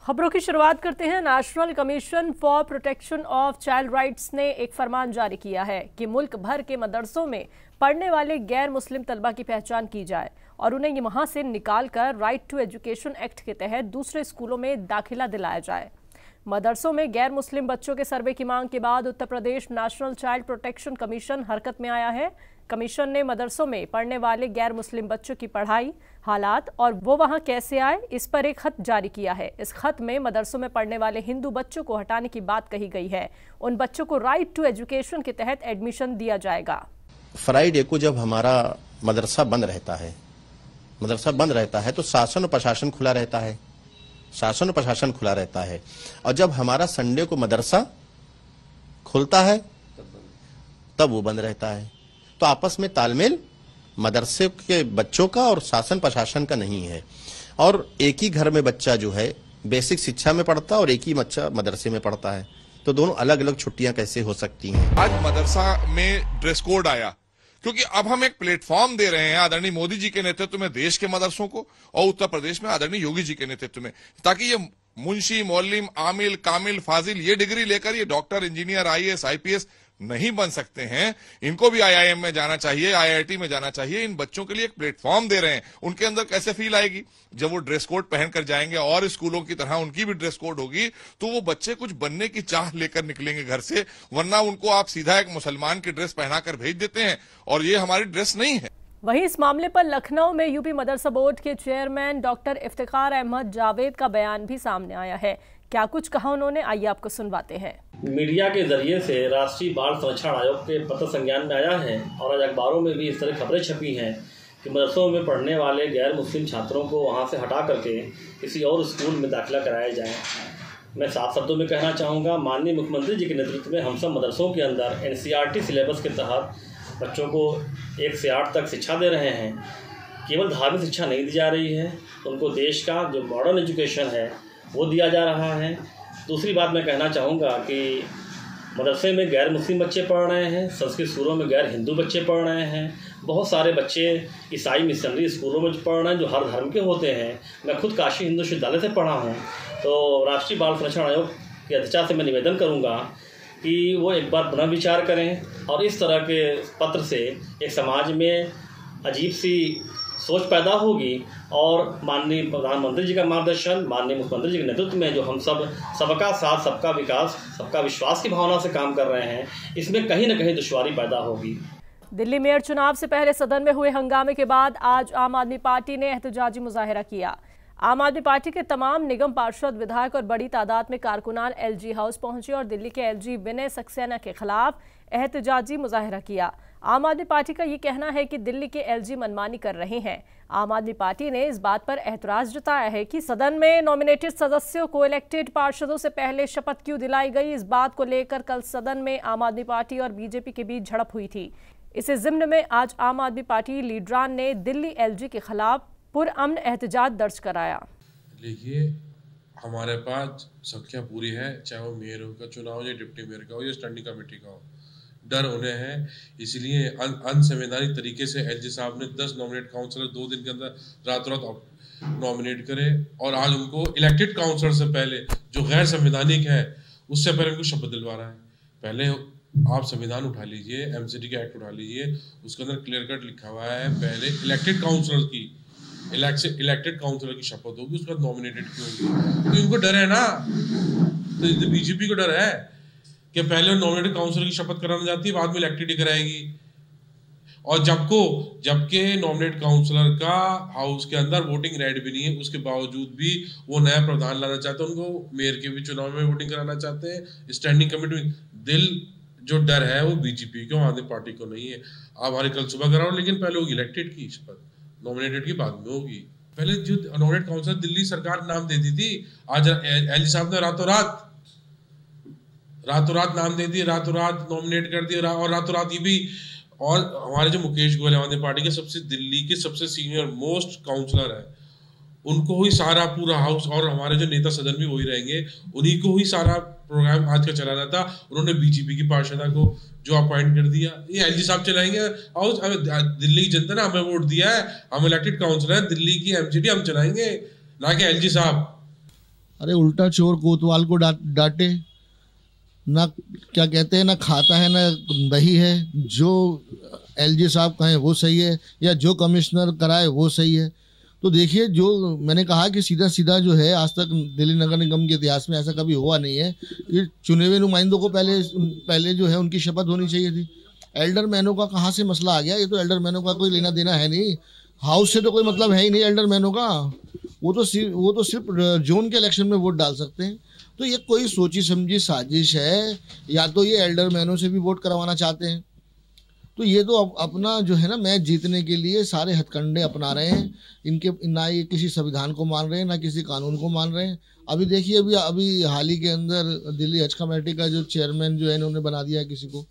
खबरों की शुरुआत करते हैं। National commission for protection of child rights ने एक फरमान जारी किया है कि मुल्क भर के मदरसों में पढ़ने वाले गैर मुस्लिम तलबा की पहचान की जाए और उन्हें वहां से निकालकर राइट टू एजुकेशन एक्ट के तहत दूसरे स्कूलों में दाखिला दिलाया जाए। मदरसों में गैर मुस्लिम बच्चों के सर्वे की मांग के बाद Uttar Pradesh national child protection commission हरकत में आया है। कमीशन ने मदरसों में पढ़ने वाले गैर मुस्लिम बच्चों की पढ़ाई हालात और वो वहां कैसे आए इस पर एक खत जारी किया है। इस खत में मदरसों में पढ़ने वाले हिंदू बच्चों को हटाने की बात कही गई है। उन बच्चों को राइट टू एजुकेशन के तहत एडमिशन दिया जाएगा। फ्राइडे को जब हमारा मदरसा बंद रहता है तो शासन और प्रशासन खुला रहता है। और जब हमारा संडे को मदरसा खुलता है तब वो बंद रहता है। तो आपस में तालमेल मदरसे के बच्चों का और शासन प्रशासन का नहीं है। और एक ही घर में बच्चा जो है बेसिक शिक्षा में पढ़ता है और एक ही बच्चा मदरसे में पढ़ता है, तो दोनों अलग अलग छुट्टियां कैसे हो सकती हैं। आज मदरसा में ड्रेस कोड आया क्योंकि अब हम एक प्लेटफॉर्म दे रहे हैं आदरणीय मोदी जी के नेतृत्व में देश के मदरसों को और उत्तर प्रदेश में आदरणीय योगी जी के नेतृत्व में, ताकि ये मुंशी, मौलिम, आमिल, कामिल, फाजिल ये डिग्री लेकर ये डॉक्टर, इंजीनियर, आईएएस, आईपीएस नहीं बन सकते हैं। इनको भी आईआईएम में जाना चाहिए, आईआईटी में जाना चाहिए। इन बच्चों के लिए एक प्लेटफॉर्म दे रहे हैं। उनके अंदर कैसे फील आएगी जब वो ड्रेस कोड पहनकर जाएंगे और स्कूलों की तरह उनकी भी ड्रेस कोड होगी, तो वो बच्चे कुछ बनने की चाह लेकर निकलेंगे घर से। वरना उनको आप सीधा एक मुसलमान की ड्रेस पहनाकर भेज देते हैं और ये हमारी ड्रेस नहीं है। वहीं इस मामले पर लखनऊ में यूपी मदरसा बोर्ड के चेयरमैन डॉक्टर इफ्तिखार अहमद जावेद का बयान भी सामने आया है। क्या कुछ कहा उन्होंने, आइए आपको सुनवाते हैं। मीडिया के जरिए से राष्ट्रीय बाल संरक्षण आयोग के पत्र संज्ञान में आया है और आज अखबारों में भी इस तरह खबरें छपी हैं कि मदरसों में पढ़ने वाले गैर मुस्लिम छात्रों को वहां से हटा करके किसी और स्कूल में दाखिला कराया जाए। मैं साफ शब्दों में कहना चाहूँगा, माननीय मुख्यमंत्री जी के नेतृत्व में हम सब मदरसों के अंदर NCERT सिलेबस के तहत बच्चों को 1 से 8 तक शिक्षा दे रहे हैं। केवल धार्मिक शिक्षा नहीं दी जा रही है, उनको देश का जो मॉडर्न एजुकेशन है वो दिया जा रहा है। दूसरी बात मैं कहना चाहूँगा कि मदरसे में गैर मुस्लिम बच्चे पढ़ रहे हैं, संस्कृत स्कूलों में गैर हिंदू बच्चे पढ़ रहे हैं, बहुत सारे बच्चे ईसाई मिशनरी स्कूलों में पढ़ रहे हैं जो हर धर्म के होते हैं। मैं खुद काशी हिंदू विश्वविद्यालय से पढ़ा हूँ। तो राष्ट्रीय बाल संरक्षण आयोग की अध्यक्षा से मैं निवेदन करूँगा कि वो एक बार पुनः विचार करें और इस तरह के पत्र से एक समाज में अजीब सी सोच पैदा होगी और माननीय प्रधानमंत्री जी का मार्गदर्शन, माननीय मुख्यमंत्री जी के नेतृत्व में जो हम सब सबका साथ, सबका विकास, सबका विश्वास की भावना से काम कर रहे हैं, इसमें कहीं न कहीं दुश्वारी पैदा होगी। दिल्ली मेयर चुनाव से पहले सदन में हुए हंगामे के बाद आज आम आदमी पार्टी ने एहतजाजी मुजाहिरा किया। आम आदमी पार्टी के तमाम निगम पार्षद, विधायक और बड़ी तादाद में कारकुनान LG हाउस पहुंचे और दिल्ली के LG विनय सक्सेना के खिलाफ एहतजाजी मुजाहिरा किया। आम आदमी पार्टी का ये कहना है कि दिल्ली के LG मनमानी कर रहे हैं। आम आदमी पार्टी ने इस बात पर एतराज जताया है कि सदन में नॉमिनेटेड सदस्यों को इलेक्टेड पार्षदों से पहले शपथ क्यों दिलाई गई। इस बात को लेकर कल सदन में आम आदमी पार्टी और बीजेपी के बीच झड़प हुई थी। इसी ज़िम्न में आज आम आदमी पार्टी लीडरान ने दिल्ली LG के खिलाफ पुरअमन एहतजाज दर्ज कराया। देखिए, हमारे पास संख्या पूरी है, चाहे वो मेयर का चुनाव हो या डिप्टी मेयर का हो या स्टैंडिंग कमेटी का हो। डर उन्हें है, इसलिए अनसंवैधानिक तरीके से LG साहब ने 10 नॉमिनेट काउंसलर 2 दिन के अंदर रातों रात नॉमिनेट करे और आज उनको इलेक्टेड काउंसलर से पहले जो गैर संवैधानिक है उससे पहले उनको शपथ दिलवा रहा है। पहले आप संविधान उठा लीजिए, MCD के एक्ट उठा लीजिए, उसके अंदर क्लियर कट लिखा हुआ है पहले इलेक्टेड काउंसलर की इलेक्टेड काउंसलर की शपथ होगी, उसके बाद नॉमिनेटेड की होगी। तो इनको डर है ना, तो बीजेपी को डर है कि पहले नॉमिनेटेड काउंसलर की शपथ कराने जाती है, बाद में इलेक्टेड ही कराएगी। और जबकि नॉमिनेटेड काउंसलर का हाउस के अंदर वोटिंग राइट भी नहीं है, उसके बावजूद भी वो नया प्रावधान लाना चाहते हैं। उनको मेयर के भी चुनाव में वोटिंग कराना चाहते हैं, स्टैंडिंग कमेटी में। दिल जो डर है वो बीजेपी को, आम आदमी पार्टी को नहीं है। आप हमारे कल सुबह कराओ, लेकिन पहले होगी इलेक्टेड की शपथ, नॉमिनेटेड की बाद में होगी। पहले जो नॉमिनेटेड काउंसलर दिल्ली सरकार नाम देती थी, आज LG साहब ने रातों रात नाम दे दिए, रातों रात नॉमिनेट कर दिया और रातों रात ये भी। और हमारे जो मुकेश गोयल आम आदमी पार्टी के सबसे दिल्ली के सबसे सीनियर मोस्ट काउंसलर है, उनको ही सारा पूरा हाउस और हमारे जो नेता सदन भी वही रहेंगे, उन्हीं को ही सारा प्रोग्राम आज का चलाना था। उन्होंने बीजेपी की पार्षदा को जो अपॉइंट कर दिया, ये LG साहब चलाएंगे हाउस। दिल्ली की जनता ने हमें वोट दिया है, हम इलेक्टेड काउंसलर हैं, दिल्ली की MCD हम चलाएंगे, ना कि LG साहब। अरे उल्टा चोर कोतवाल को डांटे ना, क्या कहते हैं, ना खाता है ना दही है। जो एलजी साहब कहें वो सही है या जो कमिश्नर कराए वो सही है। तो देखिए, जो मैंने कहा कि सीधा सीधा जो है, आज तक दिल्ली नगर निगम के इतिहास में ऐसा कभी हुआ नहीं है कि चुने हुए नुमाइंदों को पहले जो है उनकी शपथ होनी चाहिए थी। एल्डर मैनों का कहाँ से मसला आ गया? ये तो एल्डर मैनों का कोई लेना देना है नहीं, हाउस से तो कोई मतलब है ही नहीं एल्डर मैनों का। वो तो सिर्फ जोन के इलेक्शन में वोट डाल सकते हैं। तो ये कोई सोची समझी साजिश है, या तो ये एल्डर मैनों से भी वोट करवाना चाहते हैं। तो ये तो अपना जो है ना, मैच जीतने के लिए सारे हथकंडे अपना रहे हैं। इनके ना ये किसी संविधान को मान रहे हैं ना किसी कानून को मान रहे हैं। अभी देखिए, अभी हाल ही के अंदर दिल्ली हज कमेटी का जो चेयरमैन जो है इन्होंने बना दिया है किसी को,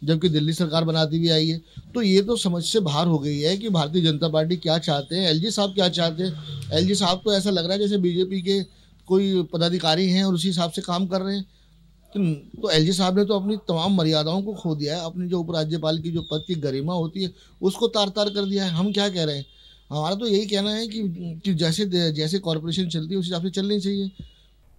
जबकि दिल्ली सरकार बनाती भी आई है। तो ये तो समझ से बाहर हो गई है कि भारतीय जनता पार्टी क्या चाहते हैं, एलजी साहब क्या चाहते हैं। एलजी साहब तो ऐसा लग रहा है जैसे बीजेपी के कोई पदाधिकारी हैं और उसी हिसाब से काम कर रहे हैं। तो एलजी साहब ने तो अपनी तमाम मर्यादाओं को खो दिया है। अपनी जो उपराज्यपाल की जो पद की गरिमा होती है उसको तार तार कर दिया है। हम क्या कह रहे हैं? हमारा तो यही कहना है कि जैसे कॉर्पोरेशन चलती है उस हिसाब से चलनी चाहिए।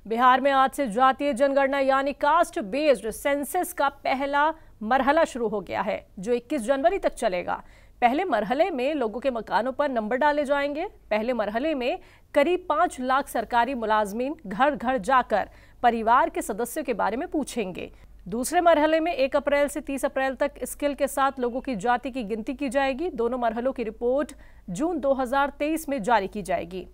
बिहार में आज से जातीय जनगणना यानी कास्ट बेस्ड सेंसस का पहला मरहला शुरू हो गया है, जो 21 जनवरी तक चलेगा। पहले मरहले में लोगों के मकानों पर नंबर डाले जाएंगे। पहले मरहले में करीब 5 लाख सरकारी मुलाजमीन घर घर जाकर परिवार के सदस्यों के बारे में पूछेंगे। दूसरे मरहले में 1 अप्रैल से 30 अप्रैल तक स्किल के साथ लोगों की जाति की गिनती की जाएगी। दोनों मरहलों की रिपोर्ट जून 2023 में जारी की जाएगी।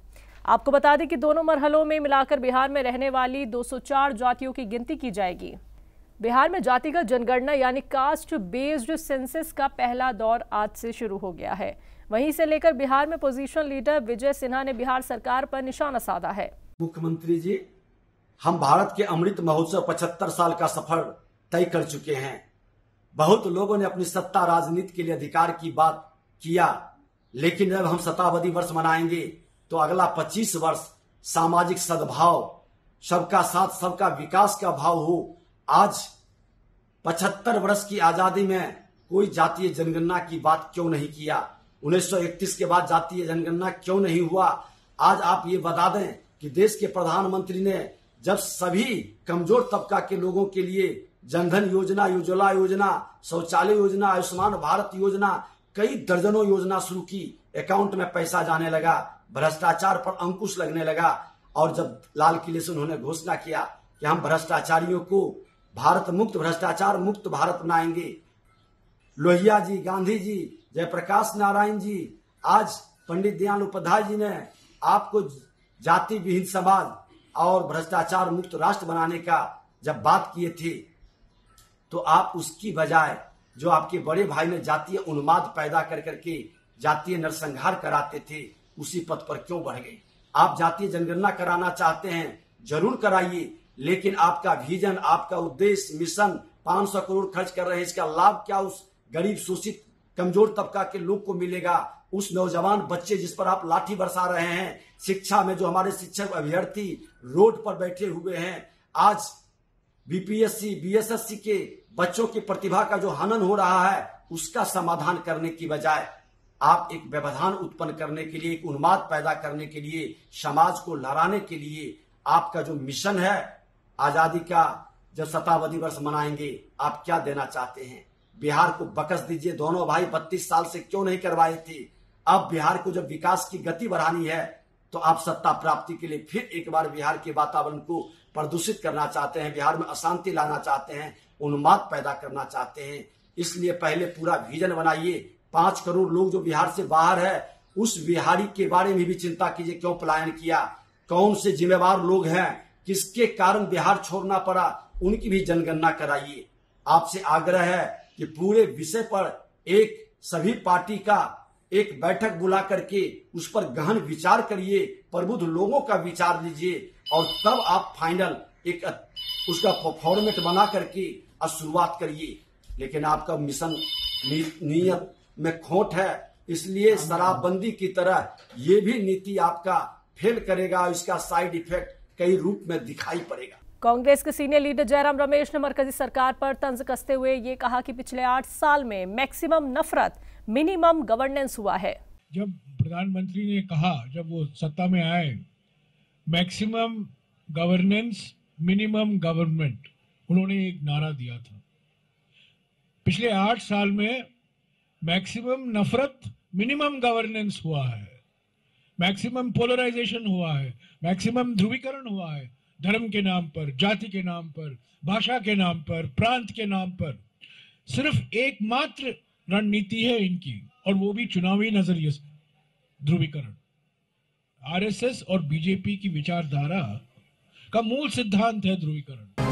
आपको बता दें कि दोनों मरहलों में मिलाकर बिहार में रहने वाली 204 जातियों की गिनती की जाएगी। बिहार में जातिगत जनगणना यानी कास्ट बेस्ड सेंसस का पहला दौर आज से शुरू हो गया है। वहीं से लेकर बिहार में पोजीशन लीडर विजय सिन्हा ने बिहार सरकार पर निशाना साधा है। मुख्यमंत्री जी, हम भारत के अमृत महोत्सव 75 साल का सफर तय कर चुके हैं। बहुत लोगों ने अपनी सत्ता राजनीति के लिए अधिकार की बात किया, लेकिन जब हम शताब्दी वर्ष मनाएंगे तो अगला 25 वर्ष सामाजिक सद्भाव, सबका साथ सबका विकास का भाव हो। आज 75 वर्ष की आजादी में कोई जातीय जनगणना की बात क्यों नहीं किया? 1931 के बाद जातीय जनगणना क्यों नहीं हुआ? आज आप ये बता दें कि देश के प्रधानमंत्री ने जब सभी कमजोर तबका के लोगों के लिए जनधन योजना, उज्ज्वला योजना, शौचालय योजना, आयुष्मान भारत योजना, कई दर्जनों योजना शुरू की, अकाउंट में पैसा जाने लगा, भ्रष्टाचार पर अंकुश लगने लगा। और जब लाल किले से उन्होंने घोषणा किया कि हम भ्रष्टाचारियों को भारत मुक्त, भ्रष्टाचार मुक्त भारत बनाएंगे, लोहिया जी, गांधी जी, जयप्रकाश नारायण जी, आज पंडित दीनदयाल उपाध्याय जी ने आपको जाति विहीन समाज और भ्रष्टाचार मुक्त राष्ट्र बनाने का जब बात किए थे, तो आप उसकी बजाय जो आपके बड़े भाई ने जातीय उन्माद पैदा कर करके जातीय नरसंहार कराते थे, उसी पथ पर क्यों बढ़ गए? आप जातीय जनगणना कराना चाहते हैं, जरूर कराइए, लेकिन आपका विजन, आपका उद्देश्य, मिशन 500 करोड़ खर्च कर रहे हैं, इसका लाभ क्या उस गरीब, शोषित, कमजोर तबका के लोग को मिलेगा? उस नौजवान बच्चे जिस पर आप लाठी बरसा रहे हैं, शिक्षा में जो हमारे शिक्षक अभ्यर्थी रोड पर बैठे हुए हैं, आज बीपीएससी, बीएसएससी के बच्चों की प्रतिभा का जो हनन हो रहा है, उसका समाधान करने की बजाय आप एक व्यवधान उत्पन्न करने के लिए, एक उन्माद पैदा करने के लिए, समाज को लड़ाने के लिए आपका जो मिशन है, आजादी का जब शताब्दी वर्ष मनाएंगे, आप क्या देना चाहते हैं? बिहार को बकस दीजिए। दोनों भाई 32 साल से क्यों नहीं करवाए थे? अब बिहार को जब विकास की गति बढ़ानी है, तो आप सत्ता प्राप्ति के लिए फिर एक बार बिहार के वातावरण को प्रदूषित करना चाहते हैं, बिहार में अशांति लाना चाहते हैं, उन्माद पैदा करना चाहते हैं। इसलिए पहले पूरा विजन बनाइए। 5 करोड़ लोग जो बिहार से बाहर है, उस बिहारी के बारे में भी चिंता कीजिए, क्यों पलायन किया, कौन से जिम्मेवार लोग हैं, किसके कारण बिहार छोड़ना पड़ा, उनकी भी जनगणना कराइए। आपसे आग्रह है कि पूरे विषय पर एक सभी पार्टी का एक बैठक बुला करके उस पर गहन विचार करिए, प्रबुद्ध लोगों का विचार लीजिए, और तब आप फाइनल एक उसका फॉर्मेट बना करके शुरुआत करिए। लेकिन आपका मिशन नियत में खोट है, इसलिए शराबबंदी की तरह ये भी नीति आपका फेल करेगा, इसका साइड इफेक्ट कई रूप में दिखाई पड़ेगा। कांग्रेस के सीनियर लीडर जयराम रमेश ने मरकजी सरकार पर तंज कसते हुए ये कहा कि पिछले 8 साल में मैक्सिमम नफरत, मिनिमम गवर्नेंस हुआ है। जब प्रधानमंत्री ने कहा, जब वो सत्ता में आए, मैक्सिमम गवर्नेंस मिनिमम गवर्नमेंट उन्होंने एक नारा दिया था। पिछले 8 साल में मैक्सिमम नफरत मिनिमम गवर्नेंस हुआ है, मैक्सिमम पोलराइजेशन हुआ है, मैक्सिमम ध्रुवीकरण हुआ है, धर्म के नाम पर, जाति के नाम पर, भाषा के नाम पर, प्रांत के नाम पर। सिर्फ एकमात्र रणनीति है इनकी, और वो भी चुनावी नजरिए से, ध्रुवीकरण। आरएसएस और बीजेपी की विचारधारा का मूल सिद्धांत है ध्रुवीकरण।